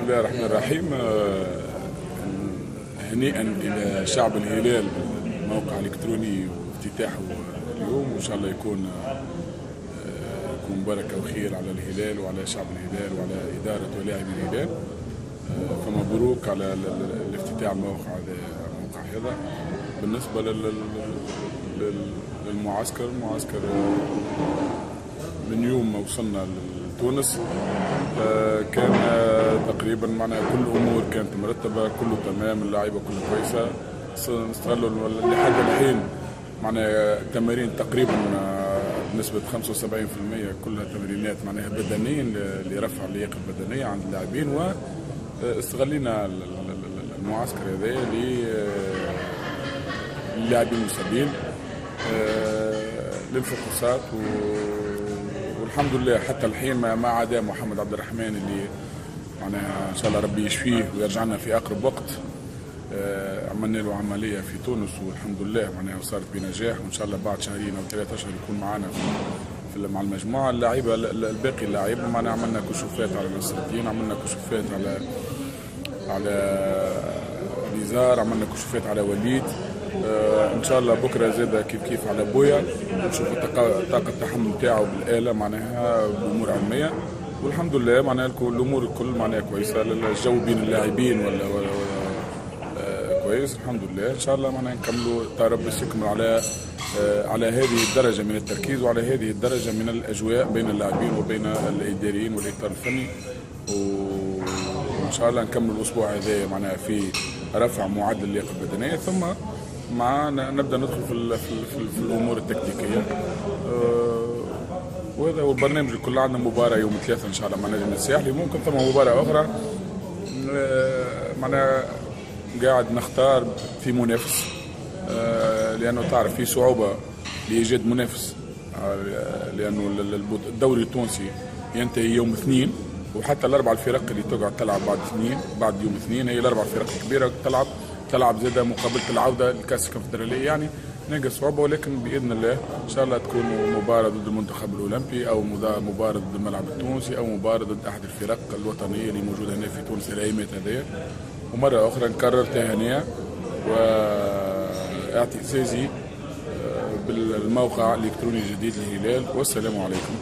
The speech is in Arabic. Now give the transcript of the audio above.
الله الرحمن الرحيم. هنيئا إلى شعب الهلال موقع إلكتروني وافتتاحه اليوم، وإن شاء الله يكون بركة وخير على الهلال وعلى شعب الهلال وعلى إدارة ولاعبي الهلال. فمبروك على الافتتاح الموقع هذا. بالنسبة للمعسكر، المعسكر من يوم ما وصلنا لتونس كان تقريبا معنا كل الامور كانت مرتبه، كله تمام، اللعيبه كلها كويسه. نستغلوا لحد الحين معنا تمارين تقريبا بنسبه 75% كلها تمرينات معناها بدنيا لرفع اللياقه البدنيه عند اللاعبين، واستغلينا المعسكر هذا للاعبين المصابين للفحوصات، والحمد لله حتى الحين ما عدا محمد عبد الرحمن اللي معناها ان شاء الله ربي يشفيه ويرجع لنا في اقرب وقت. عملنا له عمليه في تونس والحمد لله معناها صارت بنجاح، وان شاء الله بعد شهرين او 3 اشهر يكون معنا مع المجموعه. اللاعيبه الباقي اللاعيبه معناها عملنا كشوفات على نصر الدين، عملنا كشوفات على نزار، عملنا كشوفات على وليد. ان شاء الله بكره زاد كيف على بويا، نشوفوا طاقه التحمل نتاعو بالاله معناها بامور علميه، والحمد لله معناها الامور الكل معناها كويسه. الجو بين اللاعبين ولا كويس الحمد لله. ان شاء الله معناها نكملوا ربي يكمل على هذه الدرجه من التركيز وعلى هذه الدرجه من الاجواء بين اللاعبين وبين الاداريين والاطار الفني، وان شاء الله نكمل الاسبوع هذا معناها في رفع معدل اللياقه البدنيه، ثم نبدا ندخل في الامور التكتيكيه. وهذا هو البرنامج الكل. عندنا مباراه يوم 3 ان شاء الله مع نجم الساحلي، ممكن ثم مباراه اخرى معناها قاعد نختار في منافس، لانه تعرف في صعوبه لايجاد منافس، لانه الدوري التونسي ينتهي يوم 2، وحتى الاربع الفرق اللي تقعد تلعب بعد يوم 2 هي الاربع فرق الكبيره تلعب زاده مقابله العوده لكاس الكونفدراليه، يعني نلقى صعوبه. ولكن باذن الله ان شاء الله تكون مباراه ضد المنتخب الاولمبي، او مباراه ضد الملعب التونسي، او مباراه ضد احد الفرق الوطنيه اللي موجوده هنا في تونس الايامات هذيا. ومره اخرى نكرر تهانيه واعتزازي بالموقع الالكتروني الجديد للهلال، والسلام عليكم.